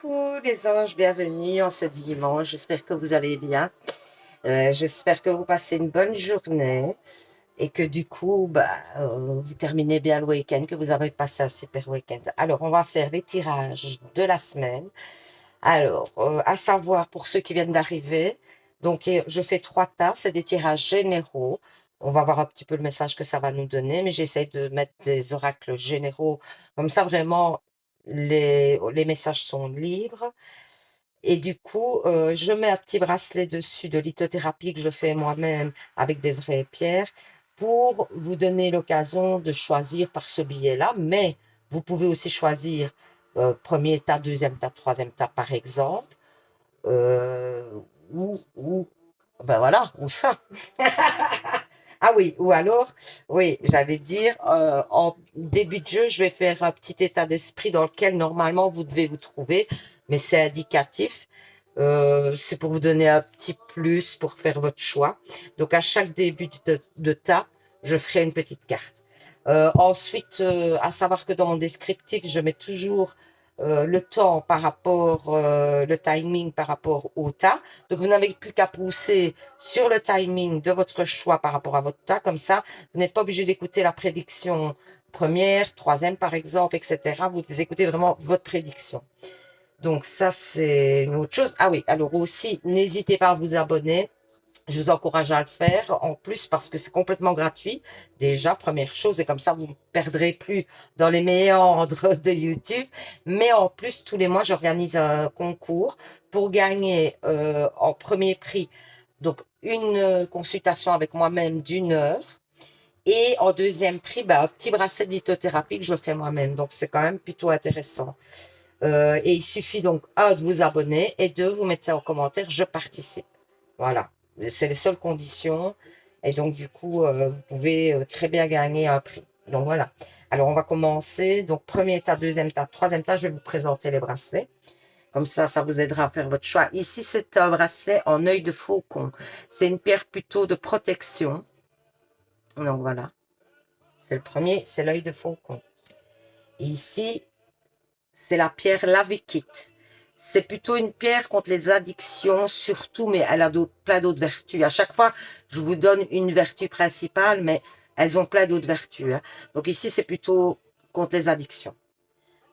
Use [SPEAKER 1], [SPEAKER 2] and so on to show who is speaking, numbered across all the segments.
[SPEAKER 1] Coucou les anges, bienvenue en ce dimanche. J'espère que vous allez bien. J'espère que vous passez une bonne journée et que du coup, vous terminez bien le week-end, que vous avez passé un super week-end. Alors, on va faire les tirages de la semaine. Alors, à savoir pour ceux qui viennent d'arriver, donc je fais trois tas, c'est des tirages généraux. On va voir un petit peu le message que ça va nous donner, mais j'essaie de mettre des oracles généraux. Comme ça, vraiment, les messages sont libres. Et du coup, je mets un petit bracelet dessus de lithothérapie que je fais moi-même avec des vraies pierres pour vous donner l'occasion de choisir par ce biais-là. Mais vous pouvez aussi choisir premier tas, deuxième tas, troisième tas, par exemple. euh, ou, ben voilà, ou ça. Ah oui, ou alors, oui, j'allais dire, en début de jeu, je vais faire un petit état d'esprit dans lequel normalement vous devez vous trouver, mais c'est indicatif. C'est pour vous donner un petit plus pour faire votre choix. Donc à chaque début de tas, je ferai une petite carte. Ensuite, à savoir que dans mon descriptif, je mets toujours le temps par rapport, le timing par rapport au tas. Donc vous n'avez plus qu'à pousser sur le timing de votre choix par rapport à votre tas. Comme ça, vous n'êtes pas obligé d'écouter la prédiction première, troisième par exemple, etc. Vous écoutez vraiment votre prédiction. Donc ça, c'est une autre chose. Ah oui, alors aussi, n'hésitez pas à vous abonner. Je vous encourage à le faire en plus parce que c'est complètement gratuit. Déjà, première chose, et comme ça, vous ne perdrez plus dans les méandres de YouTube. Mais en plus, tous les mois, j'organise un concours pour gagner en premier prix donc une consultation avec moi-même d'1 heure. Et en deuxième prix, un petit bracelet de lithothérapie que je fais moi-même. Donc, c'est quand même plutôt intéressant. Et il suffit donc, un, de vous abonner et deux, vous mettez en commentaire, je participe. Voilà. C'est les seules conditions. Et donc, du coup, vous pouvez très bien gagner un prix. Donc, voilà. Alors, on va commencer. Donc, premier tas, deuxième tas, troisième tas, je vais vous présenter les bracelets. Comme ça vous aidera à faire votre choix. Ici, c'est un bracelet en œil de faucon. C'est une pierre plutôt de protection. Donc, voilà. C'est le premier, c'est l'œil de faucon. Et ici, c'est la pierre lavikite. C'est plutôt une pierre contre les addictions, surtout, mais elle a plein d'autres vertus. À chaque fois, je vous donne une vertu principale, mais elles ont plein d'autres vertus. Hein. Donc ici, c'est plutôt contre les addictions.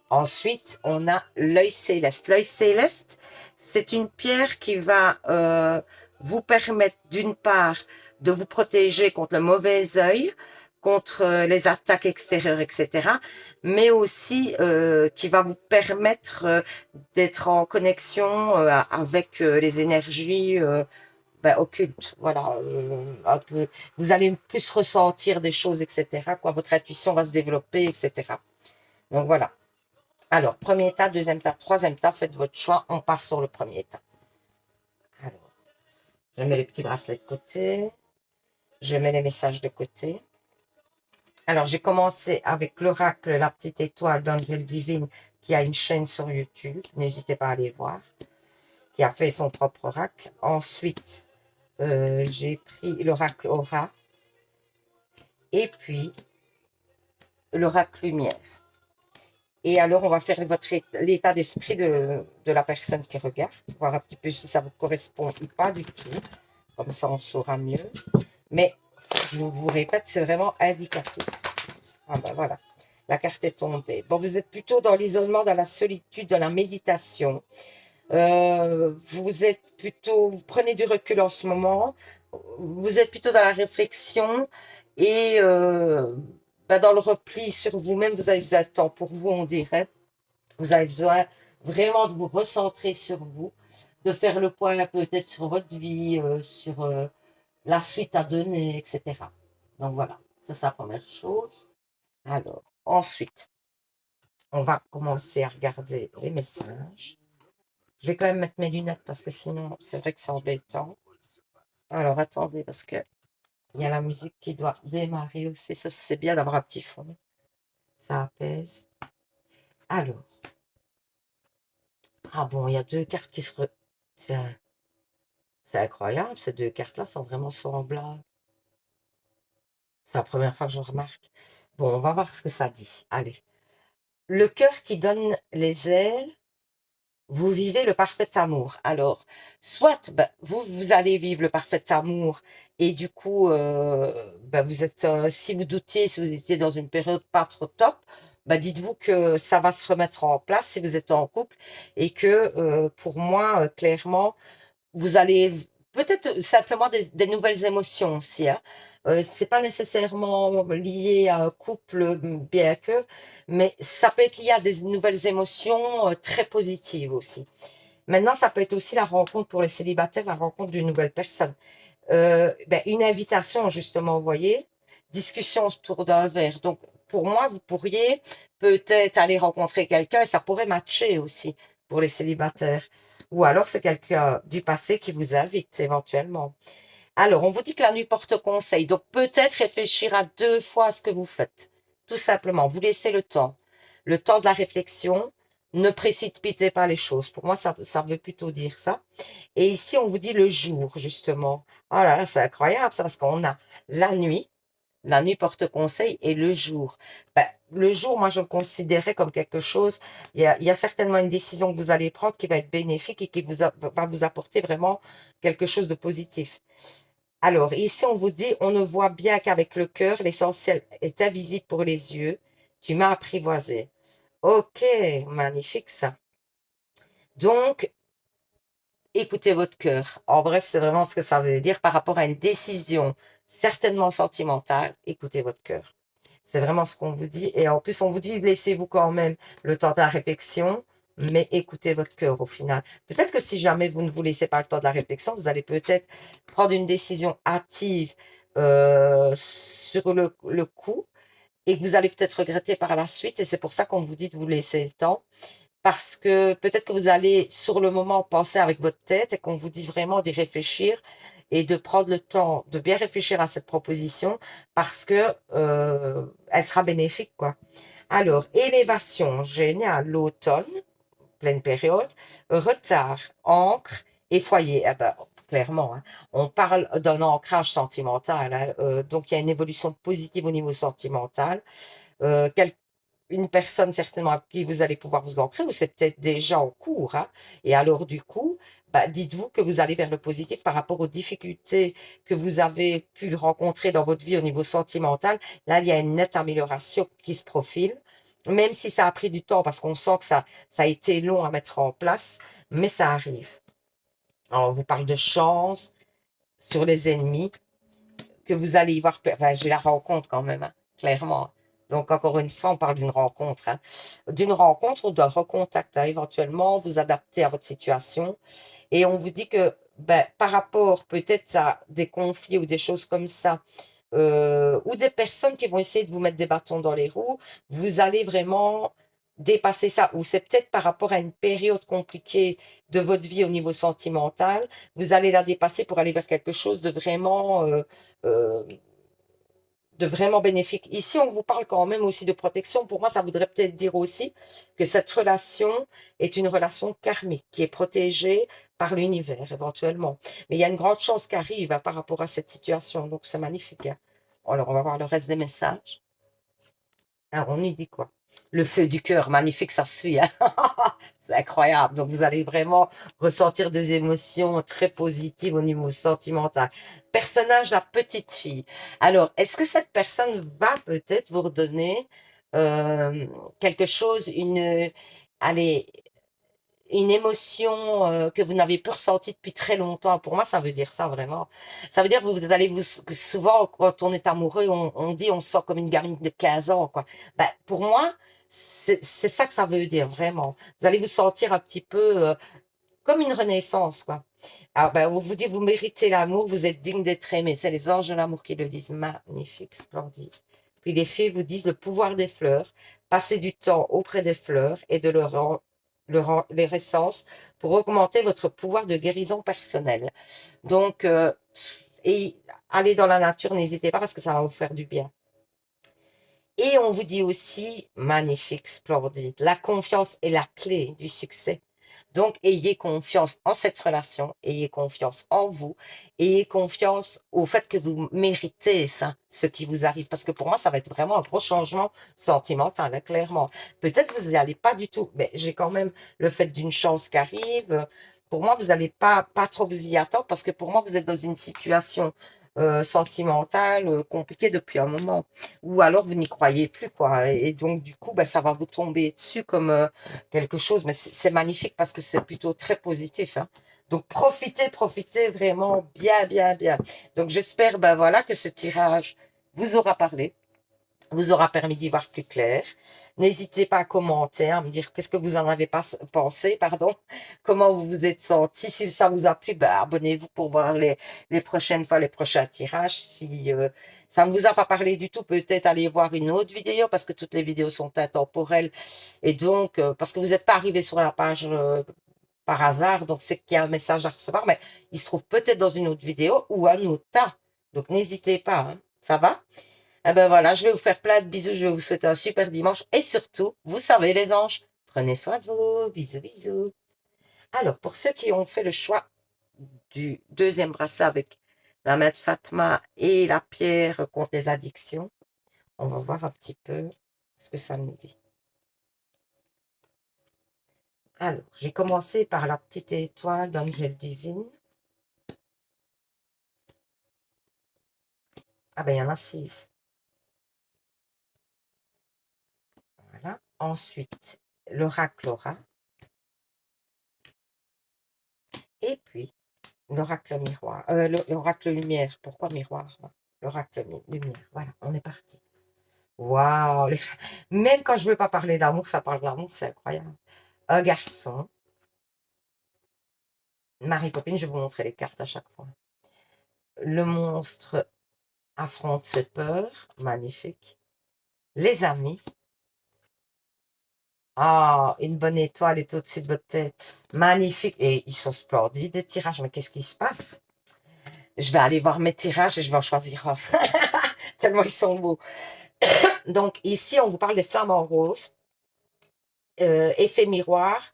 [SPEAKER 1] Ensuite, on a l'œil céleste. L'œil céleste, c'est une pierre qui va vous permettre, d'une part, de vous protéger contre le mauvais œil, contre les attaques extérieures, etc., mais aussi qui va vous permettre d'être en connexion avec les énergies occultes. Voilà, un peu. Vous allez plus ressentir des choses, etc. Quoi, votre intuition va se développer, etc. Donc voilà. Alors, premier état, deuxième état, troisième état, faites votre choix. On part sur le premier état. Alors, je mets les petits bracelets de côté. Je mets les messages de côté. Alors, j'ai commencé avec l'oracle La Petite Étoile d'Angel Divine qui a une chaîne sur YouTube. N'hésitez pas à aller voir. Qui a fait son propre oracle. Ensuite, j'ai pris l'oracle Aura. Et puis, l'oracle Lumière. Et alors, on va faire l'état d'esprit de la personne qui regarde, voir un petit peu si ça vous correspond ou pas du tout. Comme ça, on saura mieux. Mais, je vous répète, c'est vraiment indicatif. Ah ben voilà, la carte est tombée. Bon, vous êtes plutôt dans l'isolement, dans la solitude, dans la méditation. Vous prenez du recul en ce moment. Vous êtes plutôt dans la réflexion et dans le repli sur vous-même. Vous avez besoin de temps pour vous, on dirait. Vous avez besoin vraiment de vous recentrer sur vous, de faire le point peut-être sur votre vie, sur la suite à donner, etc. Donc voilà, ça c'est la première chose. Alors, ensuite, on va commencer à regarder les messages. Je vais quand même mettre mes lunettes parce que sinon, c'est vrai que c'est embêtant. Alors, attendez, parce que il y a la musique qui doit démarrer aussi. Ça, c'est bien d'avoir un petit fond. Ça apaise. Alors, ah bon, il y a deux cartes qui se... Tiens, c'est incroyable, ces deux cartes-là sont vraiment semblables. C'est la première fois que je remarque. Bon, on va voir ce que ça dit. Allez. Le cœur qui donne les ailes vous vivez le parfait amour. Alors, soit ben, vous allez vivre le parfait amour et du coup, ben, vous êtes, si vous doutiez, si vous étiez dans une période pas trop top, ben, dites-vous que ça va se remettre en place si vous êtes en couple et que pour moi, clairement, vous allez peut-être simplement des nouvelles émotions aussi, hein. C'est pas nécessairement lié à un couple, bien que, mais ça peut être lié à des nouvelles émotions très positives aussi. Maintenant, ça peut être aussi la rencontre pour les célibataires, la rencontre d'une nouvelle personne. Ben, une invitation, justement, vous voyez, discussion autour d'un verre. Donc, pour moi, vous pourriez peut-être aller rencontrer quelqu'un et ça pourrait matcher aussi pour les célibataires. Ou alors, c'est quelqu'un du passé qui vous invite éventuellement. Alors, on vous dit que la nuit porte conseil. Donc, peut-être réfléchir à deux fois ce que vous faites. Tout simplement, vous laissez le temps. Le temps de la réflexion. Ne précipitez pas les choses. Pour moi, ça veut plutôt dire ça. Et ici, on vous dit le jour, justement. Oh là là, c'est incroyable ça, parce qu'on a la nuit, la nuit porte conseil, et le jour. Ben, le jour, moi, je le considérais comme quelque chose, il y a certainement une décision que vous allez prendre qui va être bénéfique et qui va vous apporter vraiment quelque chose de positif. Alors, ici, on vous dit, on ne voit bien qu'avec le cœur, l'essentiel est invisible pour les yeux. Tu m'as apprivoisé. Ok, magnifique ça. Donc, écoutez votre cœur. En bref, c'est vraiment ce que ça veut dire par rapport à une décision certainement sentimentale. Écoutez votre cœur. C'est vraiment ce qu'on vous dit. Et en plus, on vous dit, laissez-vous quand même le temps de la réflexion, mais écoutez votre cœur au final. Peut-être que si jamais vous ne vous laissez pas le temps de la réflexion, vous allez peut-être prendre une décision hâtive sur le coup et que vous allez peut-être regretter par la suite. Et c'est pour ça qu'on vous dit de vous laisser le temps parce que peut-être que vous allez sur le moment penser avec votre tête et qu'on vous dit vraiment d'y réfléchir et de prendre le temps de bien réfléchir à cette proposition parce que elle sera bénéfique, quoi. Alors, élévation, génial, l'automne, pleine période, retard, encre et foyer. Eh ben, clairement, hein, on parle d'un ancrage sentimental, hein, donc il y a une évolution positive au niveau sentimental. Euh, quel- une personne certainement à qui vous allez pouvoir vous ancrer, ou c'est peut-être déjà en cours, hein. Et alors, du coup, bah, dites-vous que vous allez vers le positif par rapport aux difficultés que vous avez pu rencontrer dans votre vie au niveau sentimental. Là, il y a une nette amélioration qui se profile, même si ça a pris du temps, parce qu'on sent que ça a été long à mettre en place, mais ça arrive. Alors, on vous parle de chance sur les ennemis, que vous allez y voir. Enfin, j'ai la rencontre quand même, hein, clairement. Donc, encore une fois, on parle d'une rencontre, hein. D'une rencontre ou d'un recontact, hein, éventuellement, vous adapter à votre situation. Et on vous dit que ben, par rapport peut-être à des conflits ou des choses comme ça, ou des personnes qui vont essayer de vous mettre des bâtons dans les roues, vous allez vraiment dépasser ça. Ou c'est peut-être par rapport à une période compliquée de votre vie au niveau sentimental, vous allez la dépasser pour aller vers quelque chose euh, de vraiment bénéfique. Ici, on vous parle quand même aussi de protection. Pour moi, ça voudrait peut-être dire aussi que cette relation est une relation karmique qui est protégée par l'univers éventuellement. Mais il y a une grande chance qui arrive, hein, par rapport à cette situation. Donc, c'est magnifique, hein. Alors, on va voir le reste des messages. Alors, on y dit quoi? Le feu du cœur, magnifique, ça suit, hein. C'est incroyable. Donc, vous allez vraiment ressentir des émotions très positives au niveau sentimental. Personnage, la petite fille. Alors, est-ce que cette personne va peut-être vous redonner euh, quelque chose, allez, une émotion que vous n'avez plus ressentie depuis très longtemps? Pour moi, ça veut dire ça vraiment. Ça veut dire que vous allez souvent, quand on est amoureux, on dit on se sent comme une gamine de 15 ans, quoi. Ben, pour moi, c'est ça que ça veut dire vraiment. Vous allez vous sentir un petit peu comme une renaissance, quoi. Alors, ben, vous vous dites, vous méritez l'amour, vous êtes digne d'être aimé. C'est les anges de l'amour qui le disent. Magnifique, splendide. Puis les fées vous disent le pouvoir des fleurs. Passez du temps auprès des fleurs et de leur essence pour augmenter votre pouvoir de guérison personnelle. Donc, et aller dans la nature, n'hésitez pas parce que ça va vous faire du bien. Et on vous dit aussi, magnifique, splendide, la confiance est la clé du succès. Donc, ayez confiance en cette relation, ayez confiance en vous, ayez confiance au fait que vous méritez ça, ce qui vous arrive. Parce que pour moi, ça va être vraiment un gros changement sentimental, hein, clairement. Peut-être que vous n'y allez pas du tout, mais j'ai quand même le fait d'une chance qui arrive. Pour moi, vous n'allez pas trop vous y attendre parce que pour moi, vous êtes dans une situation sentimentale compliquée depuis un moment. Ou alors, vous n'y croyez plus, quoi. Et donc, du coup, ben, ça va vous tomber dessus comme quelque chose. Mais c'est magnifique parce que c'est plutôt très positif, hein. Donc, profitez vraiment bien, bien, bien. Donc, j'espère, ben voilà, que ce tirage vous aura parlé, vous aura permis d'y voir plus clair. N'hésitez pas à commenter, à me dire qu'est-ce que vous en avez pas pensé, pardon, comment vous vous êtes senti. Si ça vous a plu, ben, abonnez-vous pour voir les prochaines fois, les prochains tirages. Si ça ne vous a pas parlé du tout, peut-être allez voir une autre vidéo parce que toutes les vidéos sont intemporelles. Et donc, parce que vous n'êtes pas arrivé sur la page par hasard, donc c'est qu'il y a un message à recevoir, mais il se trouve peut-être dans une autre vidéo ou un autre tas. Donc, n'hésitez pas, hein. Ça va? Eh ben voilà, je vais vous faire plein de bisous, je vais vous souhaiter un super dimanche et surtout, vous savez les anges, prenez soin de vous, bisous, bisous. Alors, pour ceux qui ont fait le choix du deuxième bracelet avec la main de Fatma et la pierre contre les addictions, on va voir un petit peu ce que ça nous dit. Alors, j'ai commencé par la petite étoile d'Angel Divine. Ah ben, il y en a 6. Voilà. Ensuite, l'oracle aura. Et puis, l'oracle miroir. L'oracle lumière. Pourquoi miroir? L'oracle lumière. Voilà, on est parti. Waouh! Même quand je ne veux pas parler d'amour, ça parle d'amour, c'est incroyable. Un garçon. Mary Poppins, je vais vous montrer les cartes à chaque fois. Le monstre affronte ses peurs. Magnifique. Les amis. Ah, une bonne étoile est au-dessus de votre tête. Magnifique. Et ils sont splendides, les tirages. Mais qu'est-ce qui se passe? Je vais aller voir mes tirages et je vais en choisir un. Tellement ils sont beaux. Donc, ici, on vous parle des flammes en rose. Effet miroir.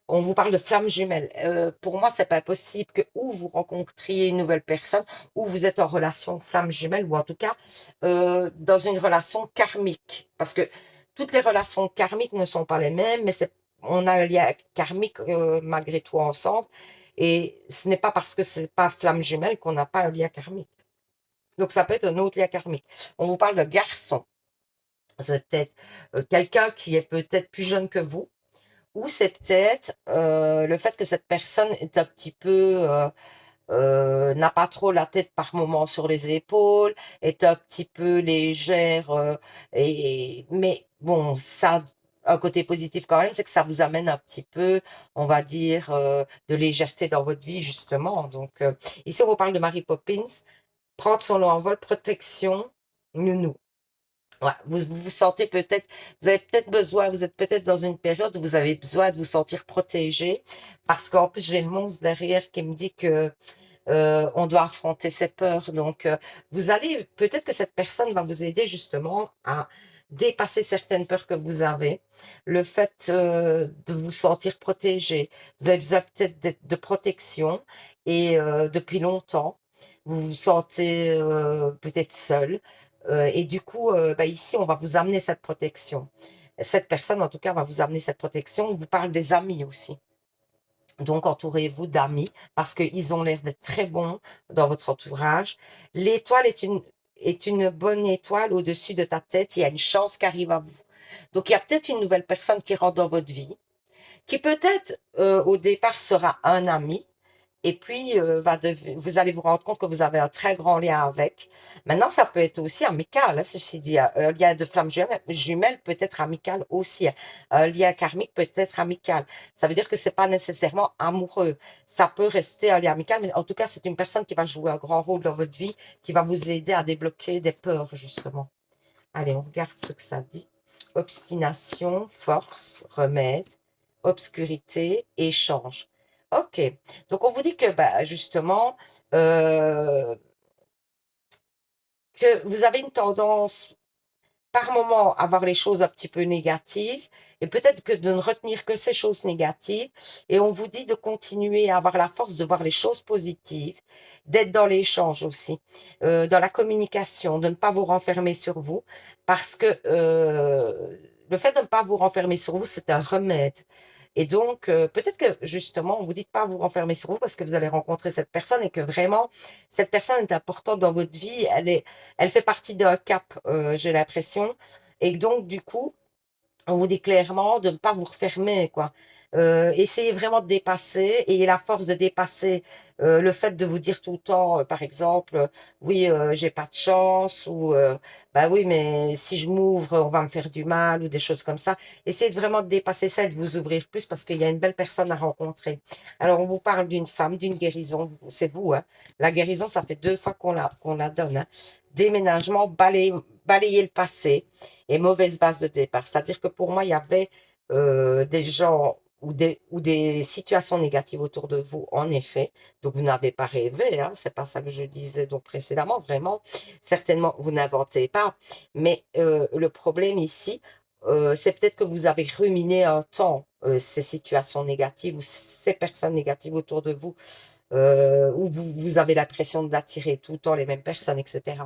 [SPEAKER 1] On vous parle de flammes jumelles. Pour moi, c'est pas possible que ou vous rencontriez une nouvelle personne, ou vous êtes en relation flamme jumelle, ou en tout cas dans une relation karmique. Parce que toutes les relations karmiques ne sont pas les mêmes, mais on a un lien karmique malgré tout ensemble. Et ce n'est pas parce que c'est pas flamme jumelle qu'on n'a pas un lien karmique. Donc ça peut être un autre lien karmique. On vous parle de garçon. C'est peut-être quelqu'un qui est peut-être plus jeune que vous, ou c'est peut-être le fait que cette personne est un petit peu n'a pas trop la tête par moment sur les épaules, est un petit peu légère, mais bon, ça un côté positif quand même, c'est que ça vous amène un petit peu, on va dire, de légèreté dans votre vie justement. Donc ici on vous parle de Mary Poppins, prendre son envol, protection, nounou. Ouais, vous sentez peut-être, vous avez peut-être besoin, vous êtes peut-être dans une période où vous avez besoin de vous sentir protégé, parce qu'en plus j'ai le monstre derrière qui me dit que on doit affronter ses peurs. Donc vous allez, peut-être que cette personne va vous aider justement à dépasser certaines peurs que vous avez, le fait de vous sentir protégé. Vous avez besoin peut-être de protection et depuis longtemps, vous vous sentez peut-être seul. Et du coup, bah, ici, on va vous amener cette protection. Cette personne, en tout cas, va vous amener cette protection. On vous parle des amis aussi. Donc, entourez-vous d'amis parce qu'ils ont l'air d'être très bons dans votre entourage. L'étoile est une bonne étoile au-dessus de ta tête. Il y a une chance qui arrive à vous. Donc, il y a peut-être une nouvelle personne qui rentre dans votre vie, qui peut-être au départ sera un ami, et puis, vous allez vous rendre compte que vous avez un très grand lien avec. Maintenant, ça peut être aussi amical, hein, ceci dit. Un lien de flamme jumelle peut être amical aussi, hein. Un lien karmique peut être amical. Ça veut dire que c'est pas nécessairement amoureux. Ça peut rester un lien amical, mais en tout cas, c'est une personne qui va jouer un grand rôle dans votre vie, qui va vous aider à débloquer des peurs, justement. Allez, on regarde ce que ça dit. Obstination, force, remède, obscurité, échange. Ok. Donc, on vous dit que, bah, justement, euh, que vous avez une tendance par moment avoir les choses un petit peu négatives et peut-être que de ne retenir que ces choses négatives et on vous dit de continuer à avoir la force de voir les choses positives, d'être dans l'échange aussi, dans la communication, de ne pas vous renfermer sur vous parce que le fait de ne pas vous renfermer sur vous, c'est un remède. Et donc, peut-être que justement, on vous dit de pas vous renfermer sur vous parce que vous allez rencontrer cette personne et que vraiment, cette personne est importante dans votre vie. Elle fait partie d'un cap, j'ai l'impression. Et donc, du coup, on vous dit clairement de ne pas vous refermer, quoi. Essayez vraiment de dépasser, ayez la force de dépasser le fait de vous dire tout le temps, par exemple, oui, j'ai pas de chance, ou bah oui, mais si je m'ouvre, on va me faire du mal, ou des choses comme ça. Essayez vraiment de dépasser ça et de vous ouvrir plus parce qu'il y a une belle personne à rencontrer. Alors, on vous parle d'une femme, d'une guérison, c'est vous, hein. La guérison, ça fait 2 fois qu'on la donne, hein. Déménagement, balayer le passé et mauvaise base de départ. C'est-à-dire que pour moi, il y avait des gens ou des situations négatives autour de vous, en effet. Donc, vous n'avez pas rêvé, hein, c'est pas ça que je disais donc précédemment, vraiment. Certainement, vous n'inventez pas. Mais le problème ici, c'est peut-être que vous avez ruminé un temps ces situations négatives ou ces personnes négatives autour de vous, où vous avez l'impression d'attirer tout le temps les mêmes personnes, etc.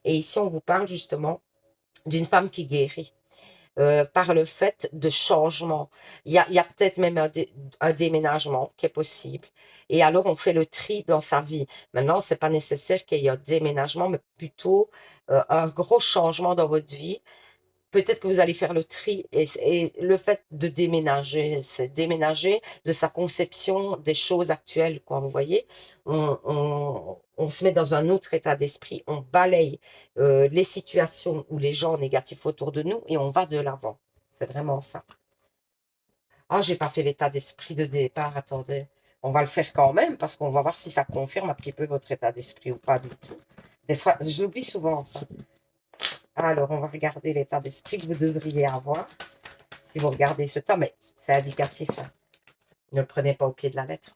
[SPEAKER 1] Et ici, on vous parle justement d'une femme qui guérit par le fait de changement. Il y a peut-être même un déménagement qui est possible. Et alors, on fait le tri dans sa vie. Maintenant, c'est pas nécessaire qu'il y ait un déménagement, mais plutôt un gros changement dans votre vie. Peut-être que vous allez faire le tri et le fait de déménager, c'est déménager de sa conception des choses actuelles, quoi. Vous voyez, on se met dans un autre état d'esprit, on balaye les situations ou les gens négatifs autour de nous et on va de l'avant. C'est vraiment ça. Ah, j'ai pas fait l'état d'esprit de départ, attendez. On va le faire quand même parce qu'on va voir si ça confirme un petit peu votre état d'esprit ou pas du tout. Des fois, je l'oublie souvent ça. Alors, on va regarder l'état d'esprit que vous devriez avoir si vous regardez ce temps, mais c'est indicatif, hein. Ne le prenez pas au pied de la lettre.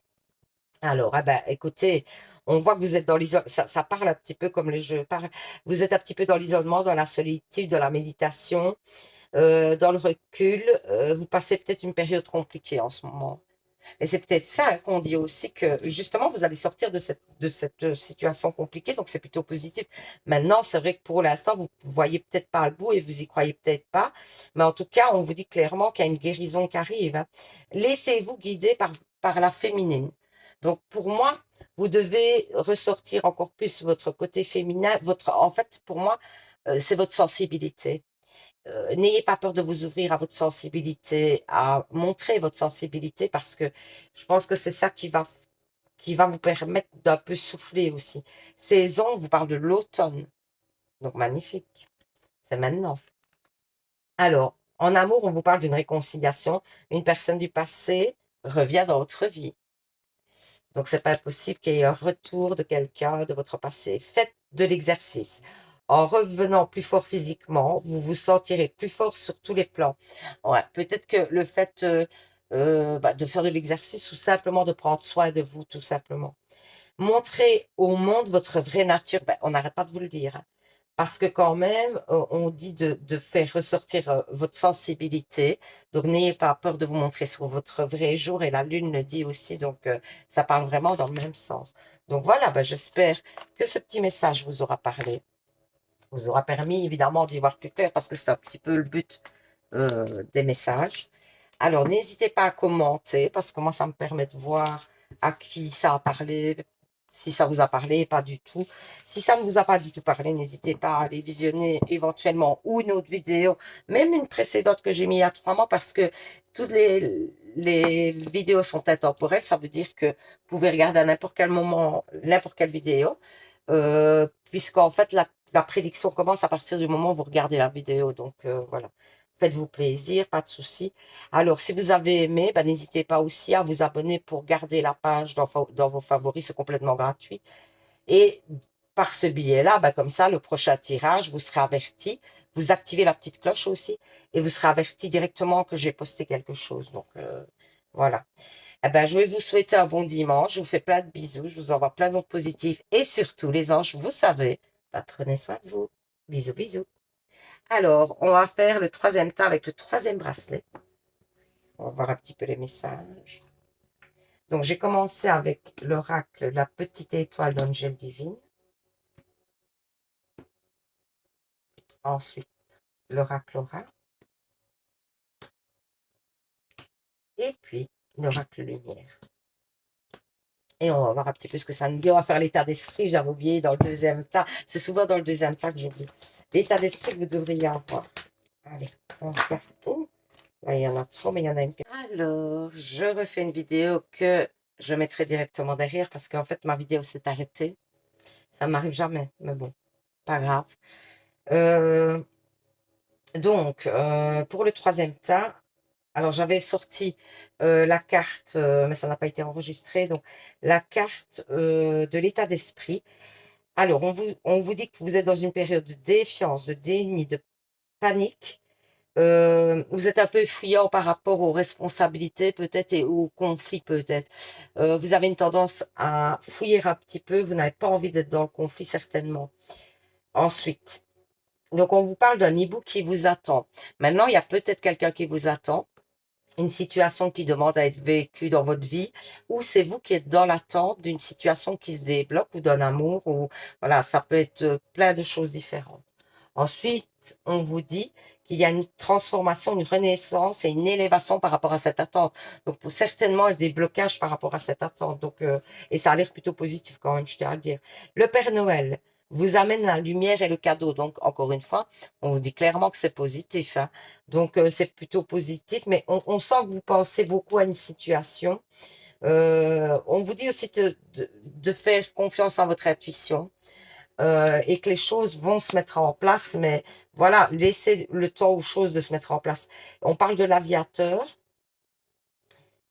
[SPEAKER 1] Alors, ah ben, écoutez, on voit que vous êtes dans l'isolement, ça parle un petit peu comme le jeu parle. Vous êtes un petit peu dans l'isolement, dans la solitude, dans la méditation, dans le recul. Vous passez peut-être une période compliquée en ce moment. Et c'est peut-être ça qu'on dit aussi que justement, vous allez sortir de cette situation compliquée, donc c'est plutôt positif. Maintenant, c'est vrai que pour l'instant, vous ne voyez peut-être pas le bout et vous y croyez peut-être pas, mais en tout cas, on vous dit clairement qu'il y a une guérison qui arrive, hein. Laissez-vous guider par la féminine. Donc pour moi, vous devez ressortir encore plus votre côté féminin. En fait, pour moi, c'est votre sensibilité. N'ayez pas peur de vous ouvrir à votre sensibilité, à montrer votre sensibilité parce que je pense que c'est ça qui va vous permettre d'un peu souffler aussi. Saison, on vous parle de l'automne. Donc magnifique. C'est maintenant. Alors, en amour, on vous parle d'une réconciliation. Une personne du passé revient dans votre vie. Donc, c'est pas possible qu'il y ait un retour de quelqu'un de votre passé. Faites de l'exercice. En revenant plus fort physiquement, vous vous sentirez plus fort sur tous les plans. Ouais, peut-être que le fait de faire de l'exercice ou simplement de prendre soin de vous, tout simplement. Montrez au monde votre vraie nature. Ben, on n'arrête pas de vous le dire, hein. Parce que quand même, on dit de faire ressortir votre sensibilité. Donc, n'ayez pas peur de vous montrer sur votre vrai jour. Et la lune le dit aussi. Donc, ça parle vraiment dans le même sens. Donc, voilà, ben, j'espère que ce petit message vous aura parlé. Vous aura permis, évidemment, d'y voir plus clair parce que c'est un petit peu le but des messages. Alors, n'hésitez pas à commenter parce que moi, ça me permet de voir à qui ça a parlé, si ça vous a parlé, pas du tout. Si ça ne vous a pas du tout parlé, n'hésitez pas à aller visionner éventuellement ou une autre vidéo, même une précédente que j'ai mis il y a 3 mois parce que toutes les vidéos sont intemporelles. Ça veut dire que vous pouvez regarder à n'importe quel moment, n'importe quelle vidéo, puisqu'en fait, la prédiction commence à partir du moment où vous regardez la vidéo. Donc, voilà. Faites-vous plaisir, pas de souci. Alors, si vous avez aimé, ben, n'hésitez pas aussi à vous abonner pour garder la page dans vos favoris, c'est complètement gratuit. Et par ce biais-là, ben, comme ça, le prochain tirage, vous serez averti. Vous activez la petite cloche aussi et vous serez averti directement que j'ai posté quelque chose. Donc, voilà. Eh ben, je vais vous souhaiter un bon dimanche. Je vous fais plein de bisous. Je vous envoie plein d'autres positifs. Et surtout, les anges, vous savez, ben, prenez soin de vous. Bisous, bisous. Alors, on va faire le troisième tas avec le troisième bracelet. On va voir un petit peu les messages. Donc, j'ai commencé avec l'oracle, la petite étoile d'Angel Divine. Ensuite, l'oracle Aura. Et puis, l'oracle Lumière. Et on va voir un petit peu ce que ça nous dit. On va faire l'état d'esprit, j'avais oublié, dans le deuxième tas. C'est souvent dans le deuxième tas que j'oublie. L'état d'esprit que vous devriez avoir. Allez, on regarde. Oh, là, il y en a trop, mais il y en a une. Alors, je refais une vidéo que je mettrai directement derrière parce qu'en fait, ma vidéo s'est arrêtée. Ça m'arrive jamais, mais bon, pas grave. Euh, pour le troisième tas, alors j'avais sorti la carte, mais ça n'a pas été enregistré, donc la carte de l'état d'esprit. Alors, on vous dit que vous êtes dans une période de défiance, de déni, de panique. Vous êtes un peu fuyant par rapport aux responsabilités peut-être et aux conflits peut-être. Vous avez une tendance à fuir un petit peu, vous n'avez pas envie d'être dans le conflit certainement. Ensuite, donc on vous parle d'un hibou qui vous attend. Maintenant, il y a peut-être quelqu'un qui vous attend, une situation qui demande à être vécue dans votre vie, ou c'est vous qui êtes dans l'attente d'une situation qui se débloque ou d'un amour, ou voilà, ça peut être plein de choses différentes. Ensuite, on vous dit qu'il y a une transformation, une renaissance et une élévation par rapport à cette attente. Donc, pour certainement des blocages par rapport à cette attente. Donc, et ça a l'air plutôt positif quand même, je tiens à le dire. Le Père Noël vous amène la lumière et le cadeau. Donc, encore une fois, on vous dit clairement que c'est positif, hein. Donc, c'est plutôt positif, mais on sent que vous pensez beaucoup à une situation. On vous dit aussi de faire confiance en votre intuition et que les choses vont se mettre en place, mais voilà, laissez le temps aux choses de se mettre en place. On parle de l'aviateur.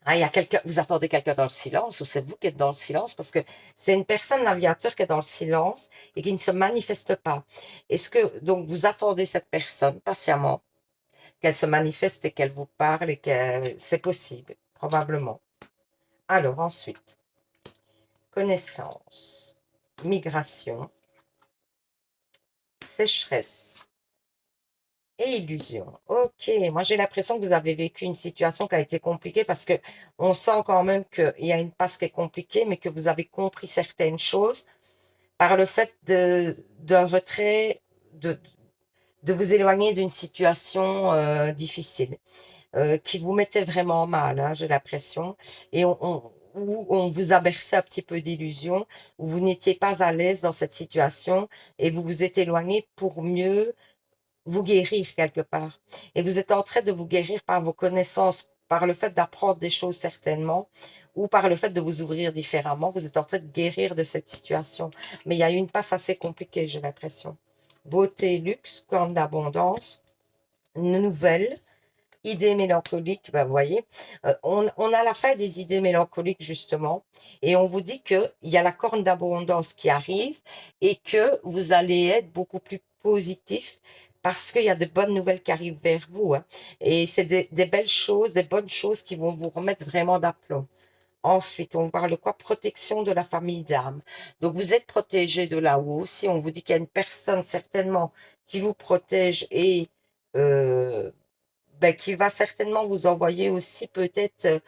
[SPEAKER 1] Ah, il y a quelqu'un, vous attendez quelqu'un dans le silence ou c'est vous qui êtes dans le silence parce que c'est une personne, l'aviateur, qui est dans le silence et qui ne se manifeste pas. Est-ce que, donc, vous attendez cette personne patiemment, qu'elle se manifeste et qu'elle vous parle et que c'est possible, probablement. Alors, ensuite, connaissance, migration, sécheresse et illusion. Ok, moi j'ai l'impression que vous avez vécu une situation qui a été compliquée parce que on sent quand même qu'il y a une passe qui est compliquée, mais que vous avez compris certaines choses par le fait d'un retrait, de vous éloigner d'une situation difficile, qui vous mettait vraiment mal, hein, j'ai l'impression, et où on vous a bercé un petit peu d'illusions, où vous n'étiez pas à l'aise dans cette situation et vous vous êtes éloigné pour mieux vous guérir quelque part. Et vous êtes en train de vous guérir par vos connaissances, par le fait d'apprendre des choses certainement, ou par le fait de vous ouvrir différemment. Vous êtes en train de guérir de cette situation. Mais il y a eu une passe assez compliquée, j'ai l'impression. Beauté, luxe, corne d'abondance, nouvelle, idées mélancoliques, ben, vous voyez, on a la fin des idées mélancoliques justement, et on vous dit qu'il y a la corne d'abondance qui arrive et que vous allez être beaucoup plus positif parce qu'il y a de bonnes nouvelles qui arrivent vers vous, hein. Et c'est des belles choses, des bonnes choses qui vont vous remettre vraiment d'aplomb. Ensuite, on parle de quoi? Protection de la famille d'âme. Donc, vous êtes protégé de là-haut aussi. On vous dit qu'il y a une personne certainement qui vous protège et euh, ben, qui va certainement vous envoyer aussi peut-être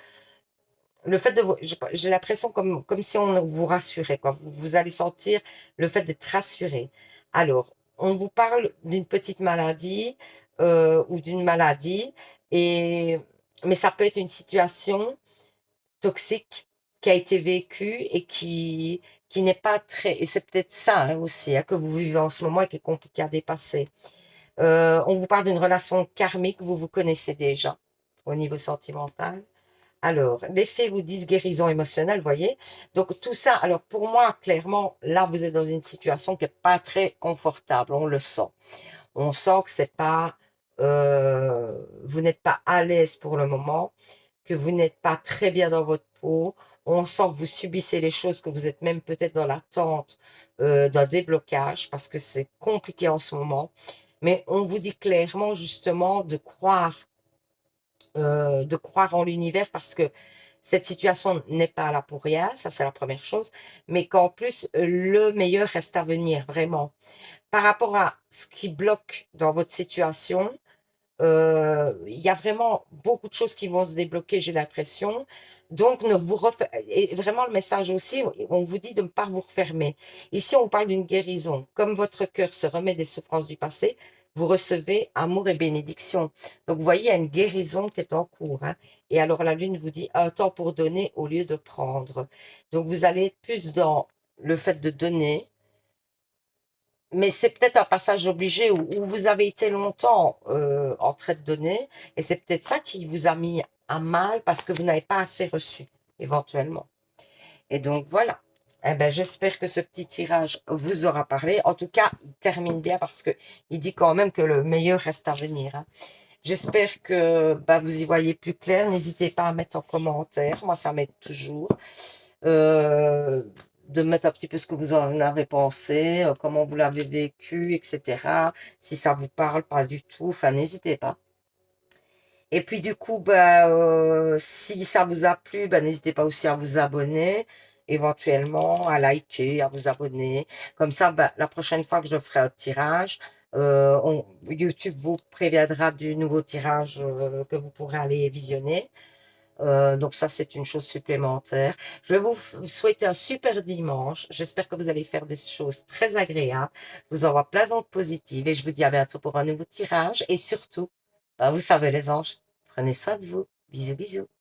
[SPEAKER 1] le fait de vous, j'ai l'impression comme si on vous rassurait, quoi. Vous allez sentir le fait d'être rassuré. Alors, on vous parle d'une petite maladie ou d'une maladie, et, mais ça peut être une situation toxique qui a été vécue et qui n'est pas très, et c'est peut-être ça hein, aussi hein, que vous vivez en ce moment et qui est compliqué à dépasser. On vous parle d'une relation karmique, vous vous connaissez déjà au niveau sentimental. Alors, les faits vous disent guérison émotionnelle, vous voyez. Donc, tout ça, alors pour moi, clairement, là, vous êtes dans une situation qui n'est pas très confortable, on le sent. On sent que c'est pas, vous n'êtes pas à l'aise pour le moment, que vous n'êtes pas très bien dans votre peau. On sent que vous subissez les choses, que vous êtes même peut-être dans l'attente d'un déblocage parce que c'est compliqué en ce moment. Mais on vous dit clairement justement de croire en l'univers parce que cette situation n'est pas là pour rien, ça c'est la première chose, mais qu'en plus, le meilleur reste à venir, vraiment. Par rapport à ce qui bloque dans votre situation, il y a vraiment beaucoup de choses qui vont se débloquer, j'ai l'impression. Donc, ne vous et vraiment le message aussi, on vous dit de ne pas vous refermer. Ici, on parle d'une guérison. Comme votre cœur se remet des souffrances du passé, vous recevez amour et bénédiction. Donc, vous voyez, il y a une guérison qui est en cours, hein. Et alors, la Lune vous dit un temps pour donner au lieu de prendre. Donc, vous allez être plus dans le fait de donner, mais c'est peut-être un passage obligé où vous avez été longtemps en train de donner, et c'est peut-être ça qui vous a mis à mal parce que vous n'avez pas assez reçu, éventuellement. Et donc voilà. Eh ben, j'espère que ce petit tirage vous aura parlé. En tout cas, il termine bien parce que il dit quand même que le meilleur reste à venir, hein. J'espère que bah, vous y voyez plus clair. N'hésitez pas à mettre en commentaire. Moi, ça m'aide toujours. Euh, de mettre un petit peu ce que vous en avez pensé, comment vous l'avez vécu, etc. Si ça vous parle pas du tout, enfin, n'hésitez pas. Et puis du coup, bah, si ça vous a plu, bah, n'hésitez pas aussi à vous abonner, éventuellement à liker, à vous abonner. Comme ça, bah, la prochaine fois que je ferai un tirage, YouTube vous préviendra du nouveau tirage que vous pourrez aller visionner. Donc ça, c'est une chose supplémentaire. Je vais vous souhaiter un super dimanche. J'espère que vous allez faire des choses très agréables, vous aurez plein d'ondes positives et je vous dis à bientôt pour un nouveau tirage. Et surtout, bah, vous savez les anges, prenez soin de vous. Bisous, bisous.